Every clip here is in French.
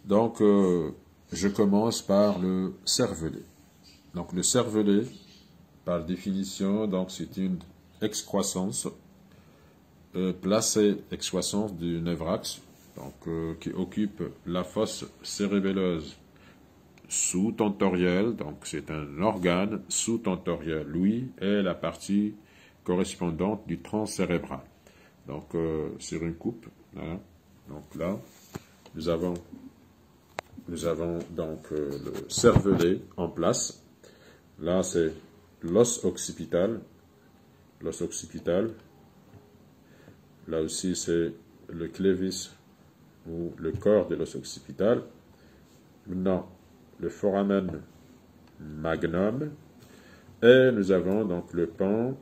Donc, je commence par le cervelet. Donc, le cervelet, par définition, donc c'est une excroissance, placée excroissance du névrax, donc qui occupe la fosse cérébelleuse sous-tentorielle, donc c'est un organe sous-tentoriel. Lui est la partie correspondante du tronc cérébral. Donc, sur une coupe, voilà. Donc là, nous avons donc le cervelet en place. Là, c'est l'os occipital. L'os occipital. Là aussi, c'est le clévis ou le corps de l'os occipital. Maintenant, le foramen magnum. Et nous avons donc le pan,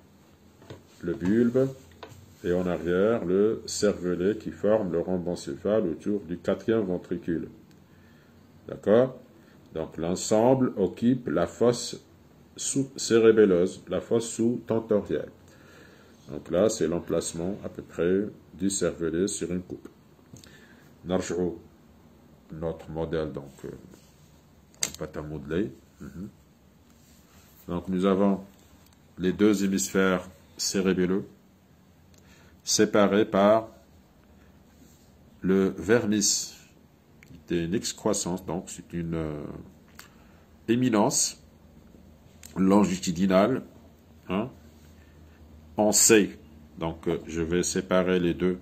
le bulbe, et en arrière, le cervelet qui forme le rhombe encéphale autour du quatrième ventricule. D'accord? Donc l'ensemble occupe la fosse cérébelleuse, la fosse sous-tentorielle. Donc là, c'est l'emplacement à peu près du cervelet sur une coupe. Narjou, notre modèle, donc, pâte à modeler. Donc nous avons les deux hémisphères cérébelleux séparés par le vermis, qui est une excroissance, donc c'est une éminence longitudinale, hein, en C. Donc je vais séparer les deux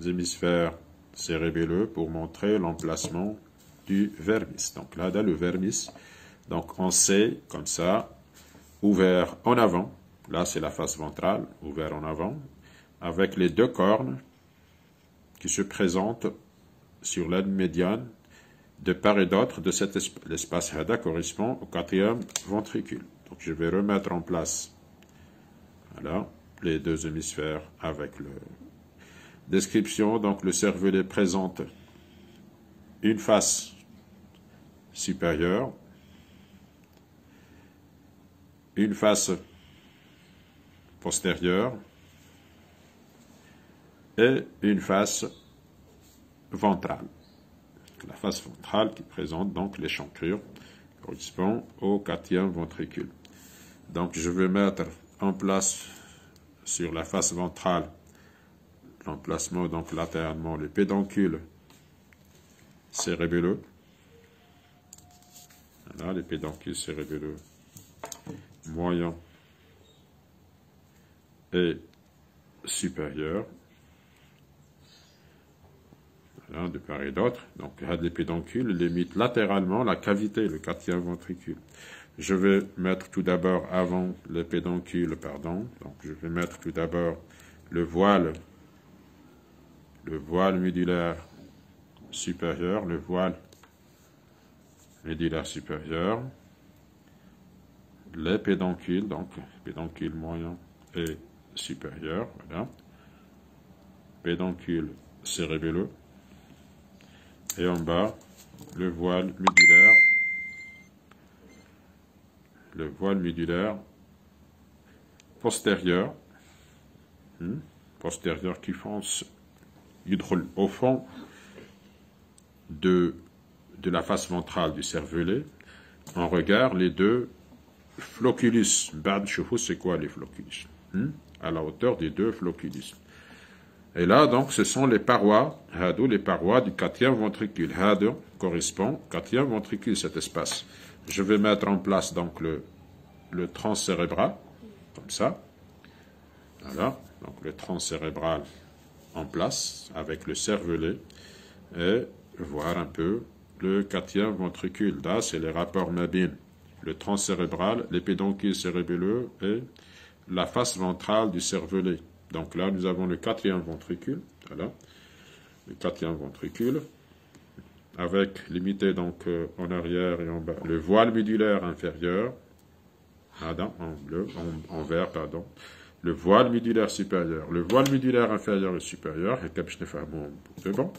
hémisphères cérébelleux pour montrer l'emplacement du vermis. Donc là, dans le vermis, donc en C, comme ça, ouvert en avant, là c'est la face ventrale, ouvert en avant, avec les deux cornes qui se présentent sur l'aine médiane de part et d'autre de cet espace HADA correspond au quatrième ventricule. Donc je vais remettre en place, voilà, les deux hémisphères avec le description. Donc le cervelet présente une face supérieure, une face postérieure et une face ventrale. La face ventrale qui présente donc l'échancrure correspond au quatrième ventricule. Donc je vais mettre en place sur la face ventrale l'emplacement donc latéralement le pédoncule cérébelleux. Voilà, les pédoncules cérébelleux moyen et supérieur. Voilà, de part et d'autre. Donc, les pédoncules limitent latéralement la cavité, le quatrième ventricule. Je vais mettre tout d'abord avant les pédoncules, pardon. Donc, je vais mettre tout d'abord le voile médulaire supérieur, le voile médulaire supérieur, les pédoncules, donc pédoncule moyen et supérieur, voilà, pédoncule cérébelleux, et en bas, le voile médulaire postérieur, postérieur qui fonce au fond de la face ventrale du cervelet. On regarde les deux floculus. C'est quoi les floculus? À la hauteur des deux floculus. Et là, donc, ce sont les parois, les parois du quatrième ventricule. Hado correspond au quatrième ventricule, cet espace. Je vais mettre en place, donc, le tronc cérébral, comme ça. Voilà, donc le tronc cérébral en place, avec le cervelet, et voir un peu le quatrième ventricule. Là, c'est les rapports mabines. Le tronc cérébral, les pédoncules cérébelleux et la face ventrale du cervelet. Donc là, nous avons le quatrième ventricule, voilà, le quatrième ventricule, avec limité donc en arrière et en bas, le voile médulaire inférieur, en bleu, en vert, pardon, le voile médulaire supérieur. Le voile médulaire inférieur et supérieur, c'est bon.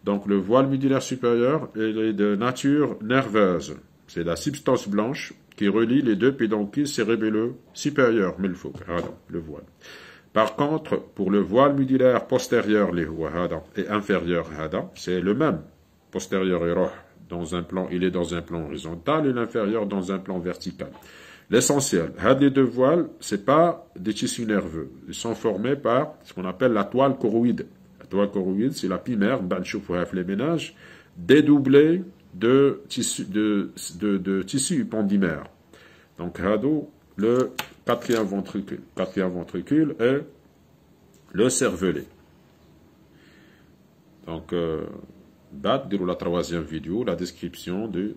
Donc le voile médulaire supérieur il est de nature nerveuse. C'est la substance blanche qui relie les deux pédoncules cérébelleux supérieurs, le voile. Par contre, pour le voile médulaire postérieur et inférieur, c'est le même. postérieur dans un plan, il est dans un plan horizontal et l'inférieur dans un plan vertical. L'essentiel, les deux voiles, c'est pas des tissus nerveux. Ils sont formés par ce qu'on appelle la toile choroïde. La toile choroïde, c'est la pimère, les ménages, dédoublée de tissu épendymère. Donc, le quatrième ventricule. Quatrième ventricule est le cervelet. Donc, la troisième vidéo, la description du